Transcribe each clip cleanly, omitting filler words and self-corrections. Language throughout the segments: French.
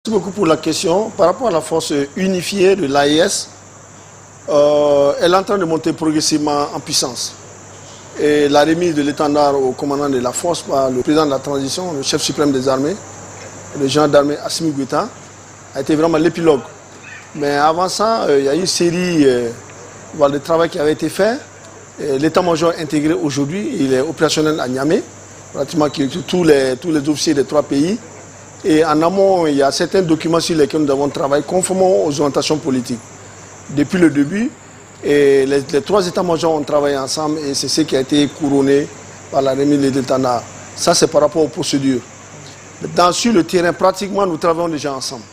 Merci beaucoup pour la question. Par rapport à la force unifiée de l'AES, elle est en train de monter progressivement en puissance. Et la remise de l'étendard au commandant de la force par le président de la transition, le chef suprême des armées, le général d'armée Assimi Goïta, a été vraiment l'épilogue. Mais avant ça, il y a eu une série de travail qui avait été fait. L'état-major intégré aujourd'hui, il est opérationnel à Niamey, pratiquement tous les officiers des 3 pays. Et en amont, il y a certains documents sur lesquels nous avons travaillé conformément aux orientations politiques. Depuis le début, et les 3 états-majors ont travaillé ensemble et c'est ce qui a été couronné par la remise de l'étendard. Ça, c'est par rapport aux procédures. Sur le terrain, pratiquement, nous travaillons déjà ensemble.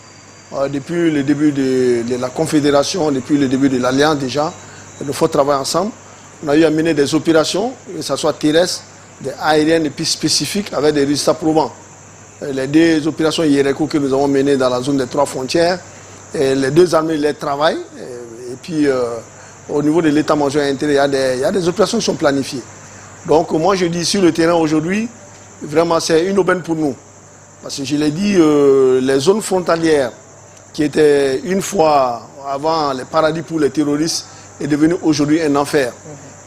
Depuis le début de la Confédération, depuis le début de l'Alliance déjà, il faut travailler ensemble. On a eu à mener des opérations, que ce soit terrestres, des aériennes et puis spécifiques, avec des résultats probants. Les 2 opérations Yéréko que nous avons menées dans la zone des 3 frontières, et les 2 armées les travaillent. Et puis, au niveau de l'état-major intérieur, il y a des opérations qui sont planifiées. Donc, moi, je dis sur le terrain aujourd'hui, vraiment, c'est une aubaine pour nous. Parce que je l'ai dit, les zones frontalières, qui étaient une fois avant les paradis pour les terroristes, est devenue aujourd'hui un enfer.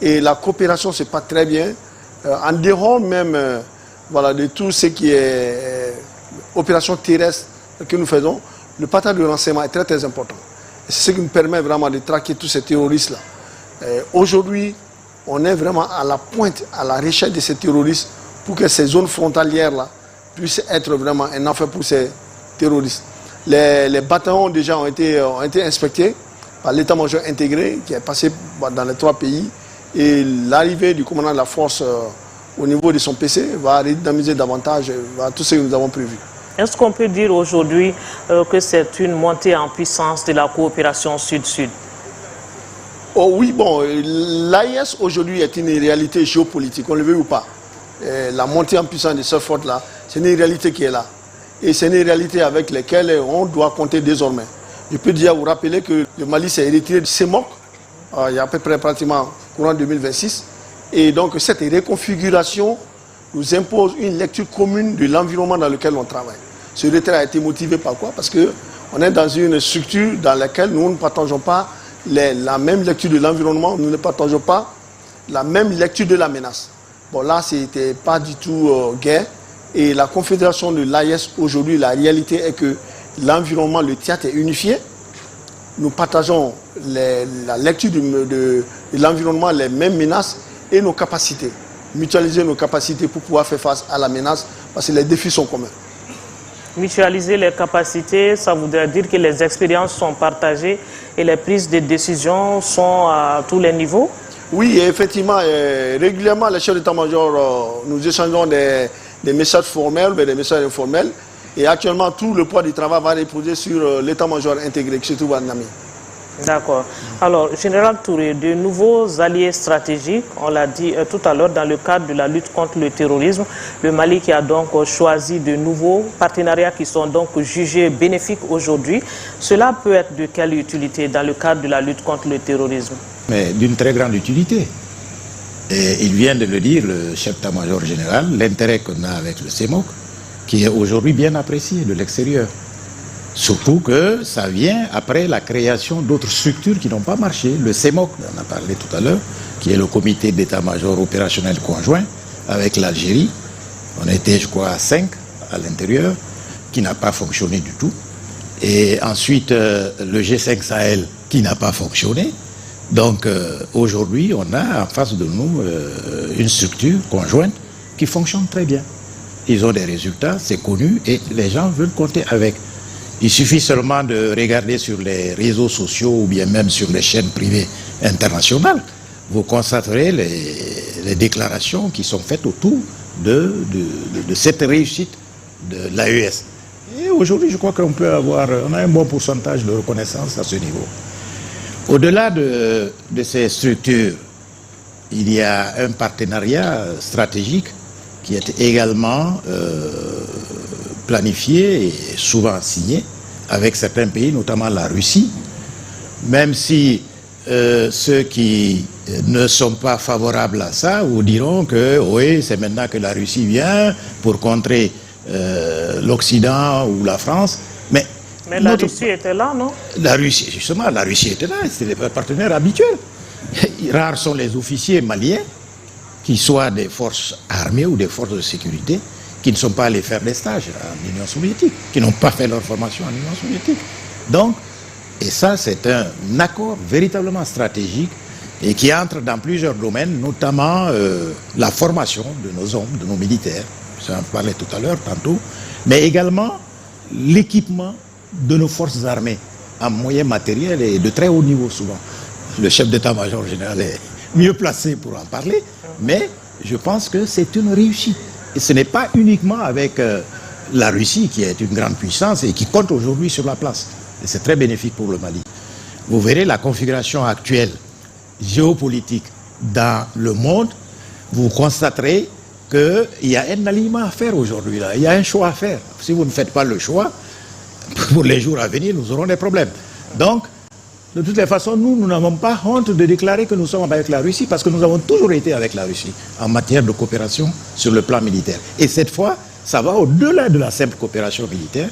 Et la coopération se passe très bien. En dehors même de tout ce qui est opération terrestre que nous faisons, le partage de renseignement est très très important. C'est ce qui nous permet vraiment de traquer tous ces terroristes-là. Aujourd'hui, on est vraiment à la pointe, à la recherche de ces terroristes pour que ces zones frontalières-là puissent être vraiment un enfer pour ces terroristes. Les bataillons déjà ont été inspectés par l'état-major intégré qui est passé dans les 3 pays et l'arrivée du commandant de la force au niveau de son PC va redynamiser davantage tout ce que nous avons prévu. Est-ce qu'on peut dire aujourd'hui que c'est une montée en puissance de la coopération sud-sud? Oh oui, bon, l'AES aujourd'hui est une réalité géopolitique, on le veut ou pas. La montée en puissance de cette flotte-là, c'est une réalité qui est là. Et c'est une réalité avec laquelle on doit compter désormais. Je peux déjà vous rappeler que le Mali s'est retiré du CEMOC, il y a à peu près pratiquement courant 2026. Et donc cette réconfiguration nous impose une lecture commune de l'environnement dans lequel on travaille. Ce retrait a été motivé par quoi? Parce qu'on est dans une structure dans laquelle nous ne partageons pas la même lecture de l'environnement, nous ne partageons pas la même lecture de la menace. Bon là, c'était pas du tout gai. Et la confédération de l'AES aujourd'hui, la réalité est que l'environnement, le théâtre est unifié. Nous partageons la lecture de l'environnement, les mêmes menaces et nos capacités. Mutualiser nos capacités pour pouvoir faire face à la menace parce que les défis sont communs. Mutualiser les capacités, ça voudrait dire que les expériences sont partagées et les prises de décision sont à tous les niveaux? Oui, effectivement, régulièrement, les chefs d'état-major, nous échangeons des messages formels, des messages informels. Et actuellement, tout le poids du travail va reposer sur l'état-major intégré, qui se trouve à Niamey. D'accord. Alors, Général Touré, de nouveaux alliés stratégiques, on l'a dit tout à l'heure, dans le cadre de la lutte contre le terrorisme, le Mali qui a donc choisi de nouveaux partenariats qui sont donc jugés bénéfiques aujourd'hui. Cela peut être de quelle utilité dans le cadre de la lutte contre le terrorisme? Mais d'une très grande utilité. Et il vient de le dire, le chef d'état-major général, l'intérêt qu'on a avec le CEMOC, qui est aujourd'hui bien apprécié de l'extérieur. Surtout que ça vient après la création d'autres structures qui n'ont pas marché. Le CEMOC, on a parlé tout à l'heure, qui est le comité d'état-major opérationnel conjoint avec l'Algérie. On était, je crois, à 5 à l'intérieur, qui n'a pas fonctionné du tout. Et ensuite, le G5 Sahel, qui n'a pas fonctionné. Donc, aujourd'hui, on a en face de nous une structure conjointe qui fonctionne très bien. Ils ont des résultats, c'est connu, et les gens veulent compter avec. Il suffit seulement de regarder sur les réseaux sociaux ou bien même sur les chaînes privées internationales. Vous constaterez les déclarations qui sont faites autour de cette réussite de l'AES. Et aujourd'hui, je crois qu'on peut on a un bon pourcentage de reconnaissance à ce niveau. Au-delà de ces structures, il y a un partenariat stratégique qui est également planifié et souvent signé avec certains pays, notamment la Russie, même si ceux qui ne sont pas favorables à ça vous diront que oui, c'est maintenant que la Russie vient pour contrer l'Occident ou la France. Mais la Russie était là, non? La Russie, justement, la Russie était là, c'était des partenaires habituels. Rares sont les officiers maliens, qui soient des forces armées ou des forces de sécurité, qui ne sont pas allés faire des stages en Union soviétique, qui n'ont pas fait leur formation en Union soviétique. Donc, et ça, c'est un accord véritablement stratégique et qui entre dans plusieurs domaines, notamment la formation de nos hommes, de nos militaires, ça en parlait tout à l'heure, tantôt, mais également l'équipement de nos forces armées en moyens matériels et de très haut niveau souvent. Le chef d'état-major général est mieux placé pour en parler, mais je pense que c'est une réussite. Et ce n'est pas uniquement avec la Russie qui est une grande puissance et qui compte aujourd'hui sur la place. Et c'est très bénéfique pour le Mali. Vous verrez la configuration actuelle géopolitique dans le monde, vous constaterez qu'il y a un alignement à faire aujourd'hui. Il y a un choix à faire. Si vous ne faites pas le choix, pour les jours à venir, nous aurons des problèmes. Donc, de toutes les façons, nous n'avons pas honte de déclarer que nous sommes avec la Russie parce que nous avons toujours été avec la Russie en matière de coopération sur le plan militaire. Et cette fois, ça va au-delà de la simple coopération militaire.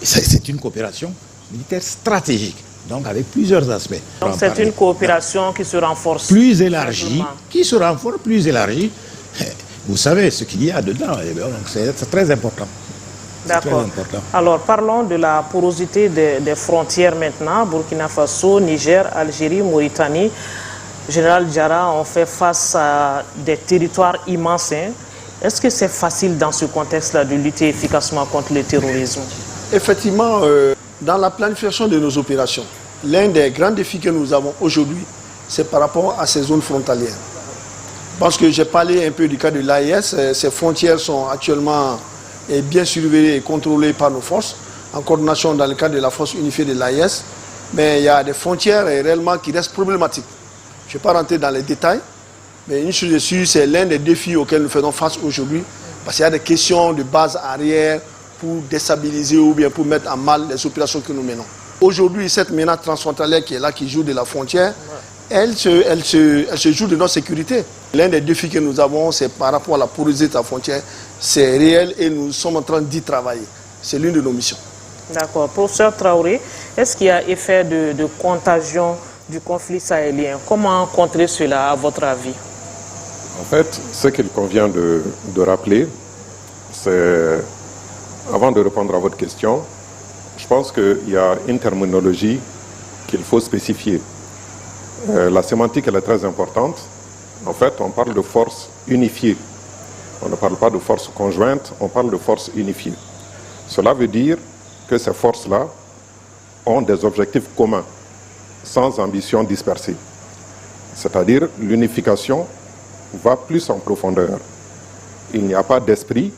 C'est une coopération militaire stratégique, donc avec plusieurs aspects. Donc c'est une coopération qui se renforce. Plus élargie, qui se renforce, plus élargie. Vous savez ce qu'il y a dedans, donc c'est très important. D'accord. Alors parlons de la porosité des frontières maintenant. Burkina Faso, Niger, Algérie, Mauritanie. Général Diarra, on fait face à des territoires immenses. Est-ce que c'est facile dans ce contexte-là de lutter efficacement contre le terrorisme? Effectivement, dans la planification de nos opérations, l'un des grands défis que nous avons aujourd'hui, c'est par rapport à ces zones frontalières. Parce que j'ai parlé un peu du cas de l'AES, ces frontières sont actuellement bien surveillées et contrôlées par nos forces, en coordination dans le cadre de la force unifiée de l'AES, mais il y a des frontières réellement qui restent problématiques. Je ne vais pas rentrer dans les détails, mais une chose est sûre, c'est l'un des défis auxquels nous faisons face aujourd'hui, parce qu'il y a des questions de base arrière pour déstabiliser ou bien pour mettre en mal les opérations que nous menons. Aujourd'hui, cette menace transfrontalière qui est là, qui joue de la frontière, elle se joue de notre sécurité. L'un des défis que nous avons, c'est par rapport à la porosité de la frontière. C'est réel et nous sommes en train d'y travailler. C'est l'une de nos missions. D'accord. Professeur Traoré, est-ce qu'il y a effet de contagion du conflit sahélien? Comment contrer cela, à votre avis? En fait, ce qu'il convient de rappeler, c'est, avant de répondre à votre question, je pense qu'il y a une terminologie qu'il faut spécifier. La sémantique, elle est très importante. En fait, on parle de force unifiée. On ne parle pas de force conjointe, on parle de force unifiée. Cela veut dire que ces forces-là ont des objectifs communs, sans ambition dispersée. C'est-à-dire, l'unification va plus en profondeur. Il n'y a pas d'esprit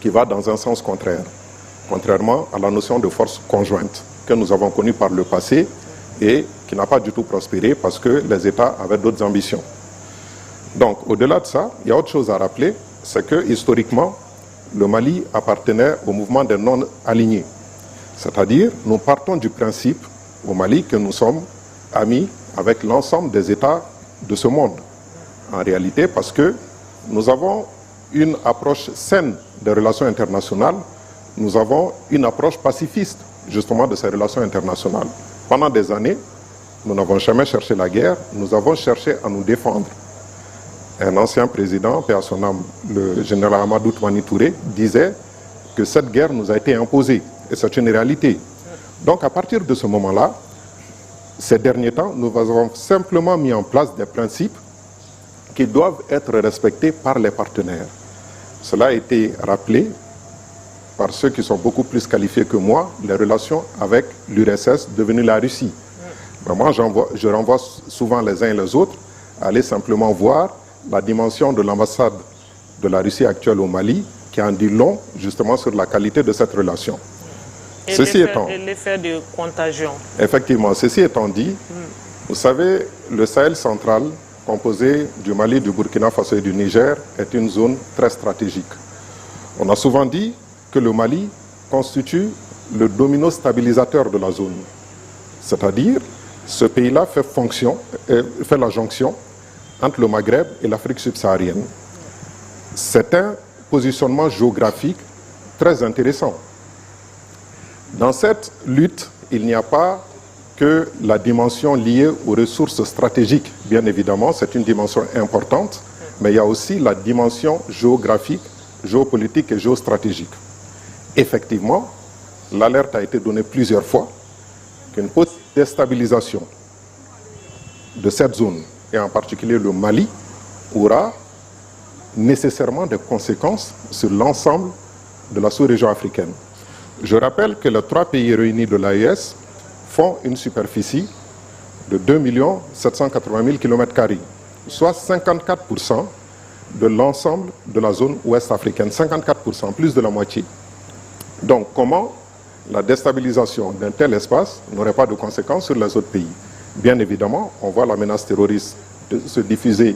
qui va dans un sens contraire, contrairement à la notion de force conjointe que nous avons connue par le passé et qui n'a pas du tout prospéré parce que les États avaient d'autres ambitions. Donc, au-delà de ça, il y a autre chose à rappeler, c'est que historiquement, le Mali appartenait au mouvement des non-alignés. C'est-à-dire, nous partons du principe au Mali que nous sommes amis avec l'ensemble des États de ce monde. En réalité, parce que nous avons une approche saine des relations internationales, nous avons une approche pacifiste, justement, de ces relations internationales. Pendant des années, nous n'avons jamais cherché la guerre, nous avons cherché à nous défendre. Un ancien président, paix à son âme, le général Amadou Toumani Touré, disait que cette guerre nous a été imposée. Et c'est une réalité. Donc à partir de ce moment-là, ces derniers temps, nous avons simplement mis en place des principes qui doivent être respectés par les partenaires. Cela a été rappelé par ceux qui sont beaucoup plus qualifiés que moi, les relations avec l'URSS devenue la Russie. Mais moi, je renvoie souvent les uns et les autres à aller simplement voir la dimension de l'ambassade de la Russie actuelle au Mali, qui en dit long justement sur la qualité de cette relation. Et l'effet de contagion. Effectivement, ceci étant dit, vous savez, le Sahel central, composé du Mali, du Burkina Faso et du Niger, est une zone très stratégique. On a souvent dit que le Mali constitue le domino stabilisateur de la zone. C'est-à-dire, ce pays-là fait la jonction entre le Maghreb et l'Afrique subsaharienne. C'est un positionnement géographique très intéressant. Dans cette lutte, il n'y a pas que la dimension liée aux ressources stratégiques. Bien évidemment, c'est une dimension importante, mais il y a aussi la dimension géographique, géopolitique et géostratégique. Effectivement, l'alerte a été donnée plusieurs fois qu'une possible déstabilisation de cette zone, et en particulier le Mali, aura nécessairement des conséquences sur l'ensemble de la sous-région africaine. Je rappelle que les 3 pays réunis de l'AES font une superficie de 2 780 000 km², soit 54% de l'ensemble de la zone ouest africaine, 54%, plus de la moitié. Donc comment la déstabilisation d'un tel espace n'aurait pas de conséquences sur les autres pays? Bien évidemment, on voit la menace terroriste se diffuser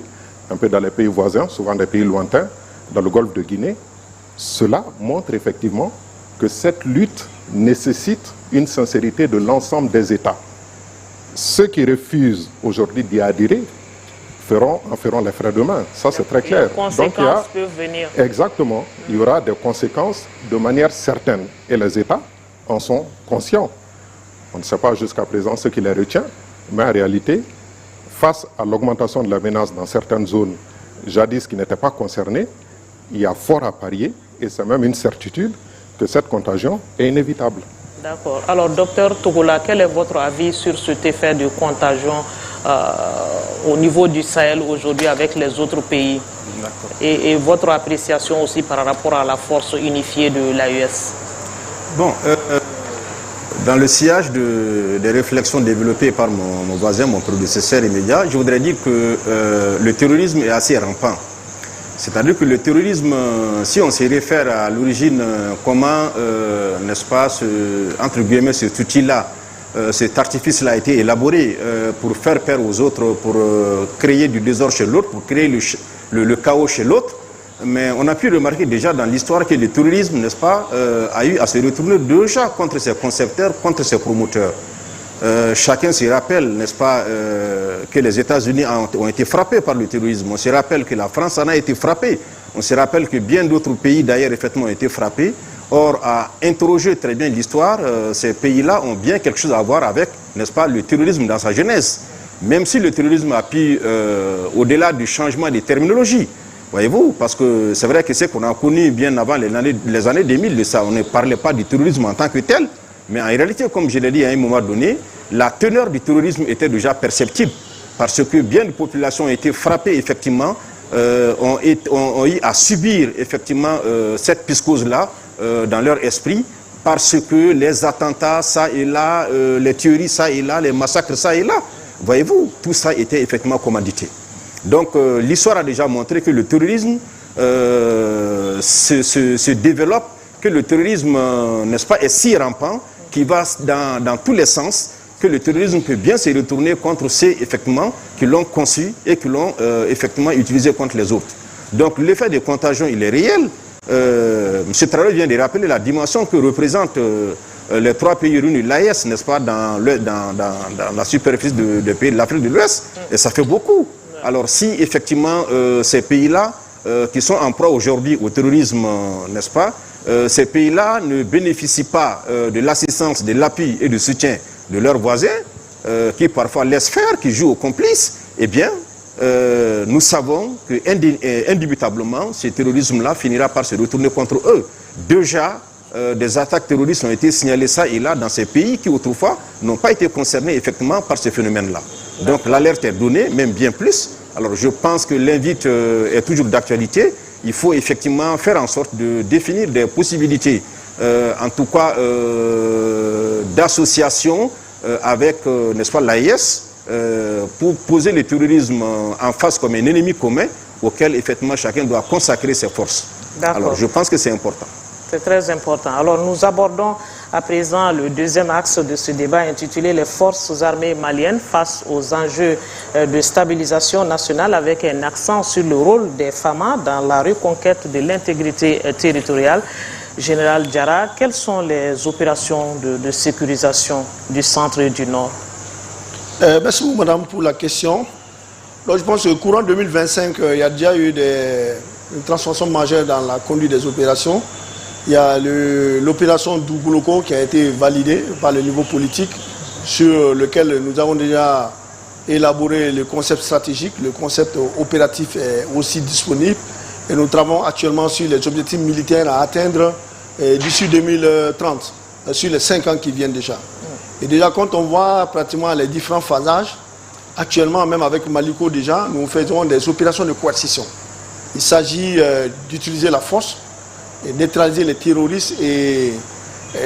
un peu dans les pays voisins, souvent des pays lointains, dans le golfe de Guinée. Cela montre effectivement que cette lutte nécessite une sincérité de l'ensemble des États. Ceux qui refusent aujourd'hui d'y adhérer en feront les frais demain. Ça, c'est très clair. Les conséquences peuvent venir. Exactement. Il y aura des conséquences de manière certaine. Et les États en sont conscients. On ne sait pas jusqu'à présent ce qui les retient, mais en réalité, face à l'augmentation de la menace dans certaines zones jadis qui n'étaient pas concernées, il y a fort à parier, et c'est même une certitude, que cette contagion est inévitable. D'accord. Alors, docteur Togola, quel est votre avis sur cet effet de contagion au niveau du Sahel aujourd'hui avec les autres pays et votre appréciation aussi par rapport à la force unifiée de l'AES? Bon, dans le sillage des réflexions développées par mon voisin, mon prédécesseur immédiat, je voudrais dire que le terrorisme est assez rampant. C'est-à-dire que le terrorisme, si on se réfère à l'origine, comment, n'est-ce pas, entre guillemets, cet outil-là, cet artifice-là a été élaboré pour faire peur aux autres, pour créer du désordre chez l'autre, pour créer le chaos chez l'autre. Mais on a pu remarquer déjà dans l'histoire que le terrorisme, n'est-ce pas, a eu à se retourner déjà contre ses concepteurs, contre ses promoteurs. Chacun se rappelle, n'est-ce pas, que les États-Unis ont été frappés par le terrorisme. On se rappelle que la France en a été frappée. On se rappelle que bien d'autres pays, d'ailleurs, effectivement, ont été frappés. Or, à interroger très bien l'histoire, ces pays-là ont bien quelque chose à voir avec, n'est-ce pas, le terrorisme dans sa genèse. Même si le terrorisme a pu, au-delà du changement des terminologies, voyez-vous, parce que c'est vrai que c'est qu'on a connu bien avant les années 2000 de ça. On ne parlait pas du terrorisme en tant que tel. Mais en réalité, comme je l'ai dit à un moment donné, la teneur du terrorisme était déjà perceptible parce que bien des populations ont été frappées, effectivement, ont eu à subir, effectivement, cette psychose-là dans leur esprit parce que les attentats, ça et là, les tueries, ça et là, les massacres, ça et là, voyez-vous, tout ça était effectivement commandité. Donc, l'histoire a déjà montré que le terrorisme se développe, que le terrorisme, n'est-ce pas, est si rampant qui va dans tous les sens, que le terrorisme peut bien se retourner contre ceux, effectivement, qui l'ont conçu et qui l'ont, effectivement, utilisé contre les autres. Donc, l'effet de contagion, il est réel. M. Traoré vient de rappeler la dimension que représentent les 3 pays réunis, l'AES, n'est-ce pas, dans la superficie des pays de l'Afrique de l'Ouest, et ça fait beaucoup. Alors, si, effectivement, ces pays-là, qui sont en proie aujourd'hui au terrorisme, n'est-ce pas, ces pays-là ne bénéficient pas de l'assistance, de l'appui et du soutien de leurs voisins, qui parfois laissent faire, qui jouent aux complices, eh bien, nous savons que indubitablement, ce terrorisme-là finira par se retourner contre eux. Déjà, des attaques terroristes ont été signalées ça et là dans ces pays qui autrefois n'ont pas été concernés effectivement par ce phénomène-là. Donc l'alerte est donnée, même bien plus. Alors je pense que l'invite est toujours d'actualité. Il faut effectivement faire en sorte de définir des possibilités, en tout cas d'association avec, n'est-ce pas, l'AES, pour poser le terrorisme en face comme un ennemi commun auquel effectivement chacun doit consacrer ses forces. Alors je pense que c'est important. C'est très important. Alors nous abordons à présent le deuxième axe de ce débat intitulé « Les forces armées maliennes face aux enjeux de stabilisation nationale » avec un accent sur le rôle des FAMA dans la reconquête de l'intégrité territoriale. Général Diarra, quelles sont les opérations de sécurisation du centre et du nord? Merci beaucoup, madame, pour la question. Donc, je pense que courant 2025, il y a déjà eu une transformation majeure dans la conduite des opérations. Il y a l'opération Dougoloko qui a été validée par le niveau politique, sur lequel nous avons déjà élaboré le concept stratégique, le concept opératif est aussi disponible. Et nous travaillons actuellement sur les objectifs militaires à atteindre d'ici 2030, sur les 5 ans qui viennent déjà. Et déjà, quand on voit pratiquement les différents phasages, actuellement, même avec Maliko déjà, nous faisons des opérations de coercition. Il s'agit d'utiliser la force et neutraliser les terroristes. Et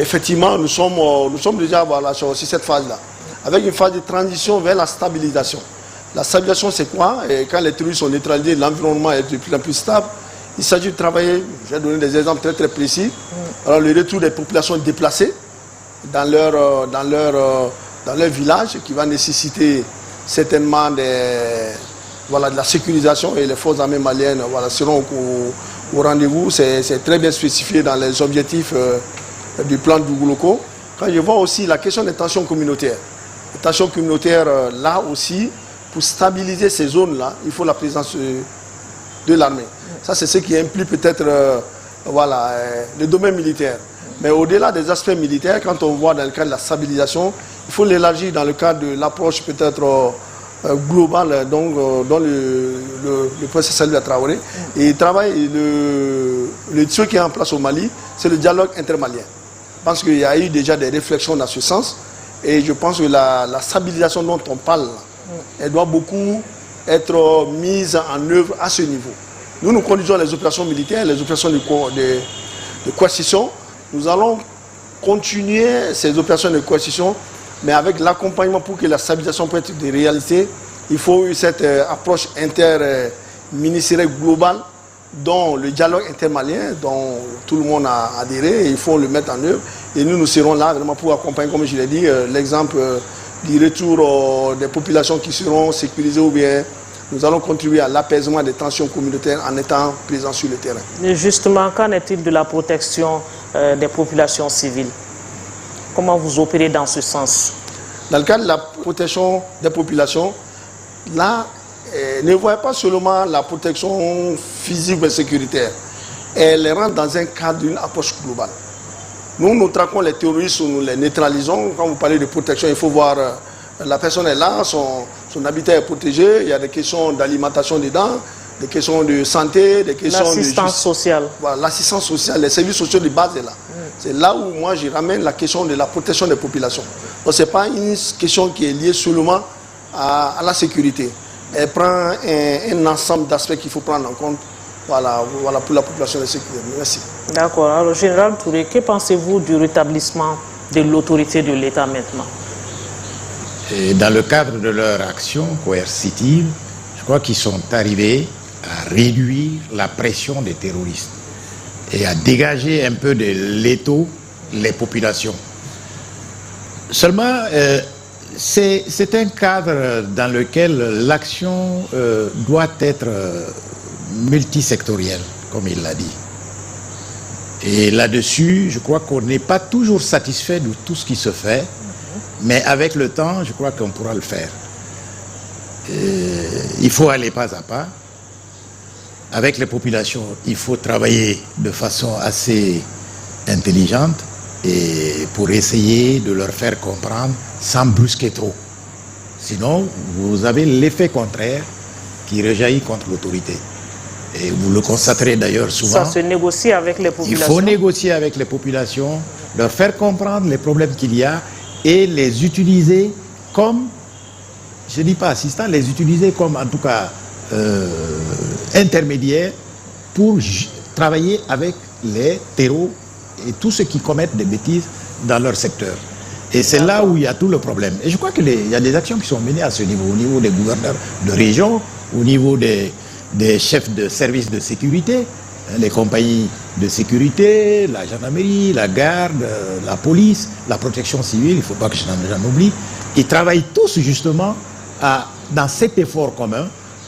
effectivement, nous sommes déjà sur cette phase-là, avec une phase de transition vers la stabilisation. La stabilisation, c'est quoi? Et quand les terroristes sont neutralisés, l'environnement est de plus en plus stable. Il s'agit de travailler, je vais donner des exemples très très précis. Alors, le retour des populations déplacées dans leur village, qui va nécessiter certainement de la sécurisation, et les forces armées maliennes seront au rendez-vous. C'est très bien spécifié dans les objectifs du plan Dougoloko. Quand je vois aussi la question des tensions communautaires. Les tensions communautaires, là aussi, pour stabiliser ces zones-là, il faut la présence de l'armée. Ça, c'est ce qui implique peut-être le domaine militaire. Mais au-delà des aspects militaires, quand on voit dans le cadre de la stabilisation, il faut l'élargir dans le cadre de l'approche peut-être globale dont le professeur Salih Traoré. Et il travaille, ce qui est en place au Mali, c'est le dialogue intermalien. Je pense qu'il y a eu déjà des réflexions dans ce sens. Et je pense que la stabilisation dont on parle, elle doit beaucoup être mise en œuvre à ce niveau. Nous conduisons les opérations militaires, les opérations de coercition. Nous allons continuer ces opérations de coercition, mais avec l'accompagnement pour que la stabilisation puisse être des réalités. Il faut cette approche interministérielle globale, dont le dialogue intermalien, dont tout le monde a adhéré, et il faut le mettre en œuvre. Et nous serons là vraiment pour accompagner, comme je l'ai dit, l'exemple du retour des populations qui seront sécurisées, ou bien nous allons contribuer à l'apaisement des tensions communautaires en étant présents sur le terrain. Et justement, qu'en est-il de la protection des populations civiles? Comment vous opérez dans ce sens? Dans le cadre de la protection des populations, là, ne voyez pas seulement la protection physique et sécuritaire. Elle rentre dans un cadre d'une approche globale. Nous traquons les terroristes, nous les neutralisons. Quand vous parlez de protection, il faut voir la personne est là, son habitat est protégé, il y a des questions d'alimentation dedans, des questions de santé, des questions l'assistance sociale. Voilà, l'assistance sociale, les services sociaux de base est là. C'est là où moi je ramène la question de la protection des populations. Donc ce n'est pas une question qui est liée seulement à la sécurité. Elle prend un ensemble d'aspects qu'il faut prendre en compte pour la population de sécurité. Merci. D'accord. Alors, Général Touré, que pensez-vous du rétablissement de l'autorité de l'État maintenant? Et dans le cadre de leur action coercitive, je crois qu'ils sont arrivés à réduire la pression des terroristes et à dégager un peu de l'étau les populations. Seulement, c'est un cadre dans lequel l'action doit être multisectorielle, comme il l'a dit. Et là-dessus, je crois qu'on n'est pas toujours satisfait de tout ce qui se fait, mais avec le temps, je crois qu'on pourra le faire. Il faut aller pas à pas. Avec les populations, il faut travailler de façon assez intelligente et pour essayer de leur faire comprendre sans brusquer trop. Sinon, vous avez l'effet contraire qui rejaillit contre l'autorité. Et vous le constaterez d'ailleurs souvent. Ça se négocie avec les populations. Il faut négocier avec les populations, leur faire comprendre les problèmes qu'il y a et les utiliser comme, je ne dis pas assistants, les utiliser comme en tout cas intermédiaires pour travailler avec les terreaux et tous ceux qui commettent des bêtises dans leur secteur. Et c'est là où il y a tout le problème. Et je crois qu'il y a des actions qui sont menées à ce niveau, au niveau des gouverneurs de région, au niveau des chefs de services de sécurité, les compagnies de sécurité, la gendarmerie, la garde, la police, la protection civile, il ne faut pas que j'en oublie. Ils travaillent tous justement dans cet effort commun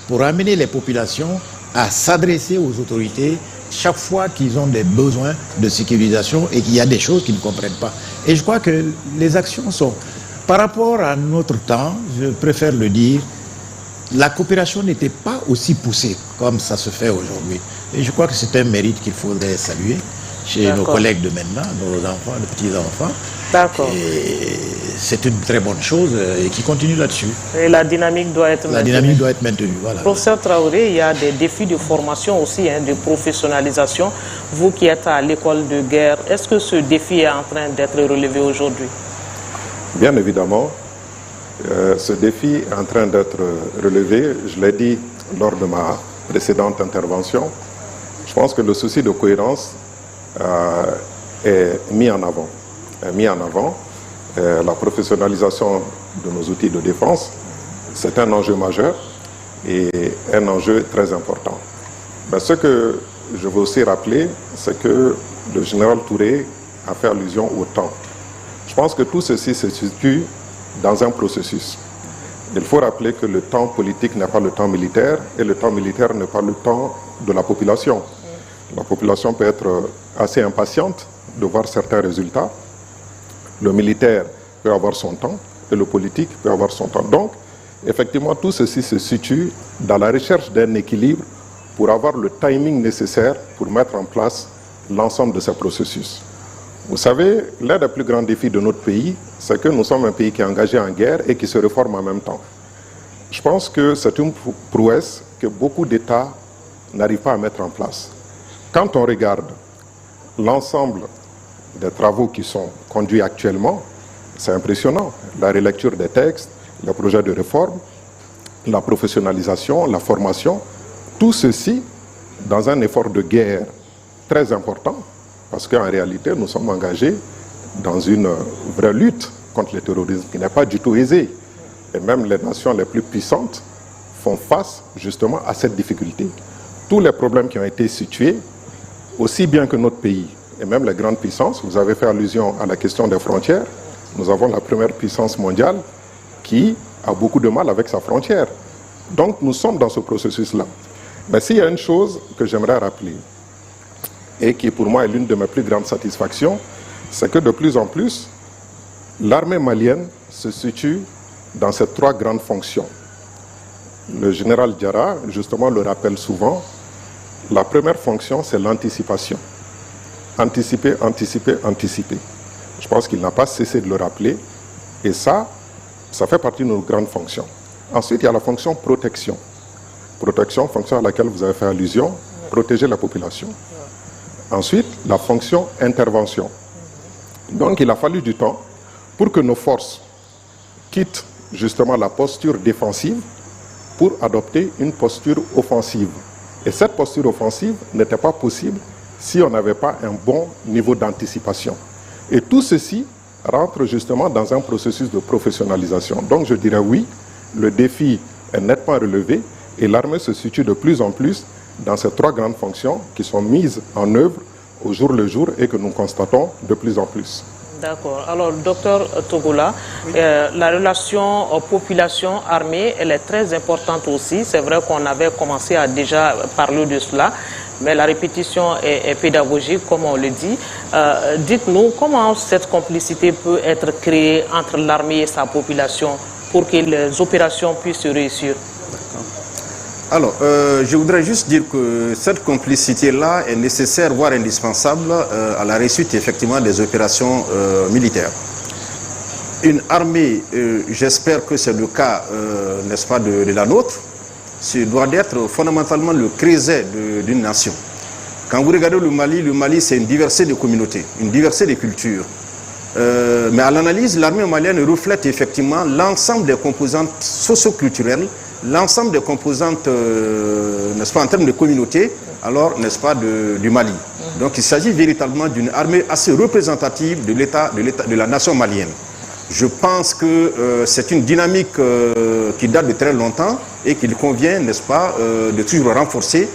pour amener les populations à s'adresser aux autorités chaque fois qu'ils ont des besoins de sécurisation et qu'il y a des choses qu'ils ne comprennent pas. Et je crois que les actions sont, par rapport à notre temps, je préfère le dire, la coopération n'était pas aussi poussée comme ça se fait aujourd'hui. Et je crois que c'est un mérite qu'il faudrait saluer. chez nos collègues de maintenant, nos enfants, nos petits-enfants. D'accord. Et c'est une très bonne chose et qui continue là-dessus. Et la dynamique doit être maintenue. La dynamique doit être maintenue, voilà. Professeur Traoré, il y a des défis de formation aussi, hein, de professionnalisation. Vous qui êtes à l'école de guerre, est-ce que ce défi est en train d'être relevé aujourd'hui? Bien évidemment, ce défi est en train d'être relevé. Je l'ai dit lors de ma précédente intervention. Je pense que le souci de cohérence est mis en avant. La professionnalisation de nos outils de défense, c'est un enjeu majeur et un enjeu très important. Mais ce que je veux aussi rappeler, c'est que le général Touré a fait allusion au temps. Je pense que tout ceci se situe dans un processus. Il faut rappeler que le temps politique n'est pas le temps militaire et le temps militaire n'est pas le temps de la population. La population peut être assez impatiente de voir certains résultats. Le militaire peut avoir son temps et le politique peut avoir son temps. Donc, effectivement, tout ceci se situe dans la recherche d'un équilibre pour avoir le timing nécessaire pour mettre en place l'ensemble de ces processus. Vous savez, l'un des plus grands défis de notre pays, c'est que nous sommes un pays qui est engagé en guerre et qui se réforme en même temps. Je pense que c'est une prouesse que beaucoup d'États n'arrivent pas à mettre en place. Quand on regarde l'ensemble des travaux qui sont conduits actuellement, c'est impressionnant. La relecture des textes, le projet de réforme, la professionnalisation, la formation, tout ceci dans un effort de guerre très important, parce qu'en réalité, nous sommes engagés dans une vraie lutte contre le terrorisme qui n'est pas du tout aisée. Et même les nations les plus puissantes font face justement à cette difficulté. Tous les problèmes qui ont été situés, aussi bien que notre pays, et même les grandes puissances, vous avez fait allusion à la question des frontières, nous avons la première puissance mondiale qui a beaucoup de mal avec sa frontière. Donc nous sommes dans ce processus-là. Mais s'il y a une chose que j'aimerais rappeler, et qui pour moi est l'une de mes plus grandes satisfactions, c'est que de plus en plus, l'armée malienne se situe dans ces trois grandes fonctions. Le général Diarra, justement, le rappelle souvent, la première fonction, c'est l'anticipation. Anticiper, anticiper, anticiper. Je pense qu'il n'a pas cessé de le rappeler, et ça fait partie de nos grandes fonctions. Ensuite, il y a la fonction protection. Protection, fonction à laquelle vous avez fait allusion, protéger la population. Ensuite, la fonction intervention. Donc, il a fallu du temps pour que nos forces quittent justement la posture défensive pour adopter une posture offensive. Et cette posture offensive n'était pas possible si on n'avait pas un bon niveau d'anticipation. Et tout ceci rentre justement dans un processus de professionnalisation. Donc, je dirais oui, le défi est nettement relevé et l'armée se situe de plus en plus dans ces trois grandes fonctions qui sont mises en œuvre au jour le jour et que nous constatons de plus en plus. D'accord. Alors, docteur Togola, la relation population-armée, elle est très importante aussi. C'est vrai qu'on avait commencé à déjà parler de cela, mais la répétition est pédagogique, comme on le dit. Dites-nous comment cette complicité peut être créée entre l'armée et sa population pour que les opérations puissent réussir. Alors, je voudrais juste dire que cette complicité-là est nécessaire, voire indispensable, à la réussite effectivement des opérations militaires. Une armée, j'espère que c'est le cas, n'est-ce pas, de la nôtre, doit être fondamentalement le creuset d'une nation. Quand vous regardez le Mali c'est une diversité de communautés, une diversité de cultures. Mais à l'analyse, l'armée malienne reflète effectivement l'ensemble des composantes socio-culturelles, l'ensemble des composantes, n'est-ce pas, en termes de communauté, alors, n'est-ce pas, du Mali. Donc, il s'agit véritablement d'une armée assez représentative de la nation malienne. Je pense que c'est une dynamique qui date de très longtemps et qu'il convient, n'est-ce pas, de toujours renforcer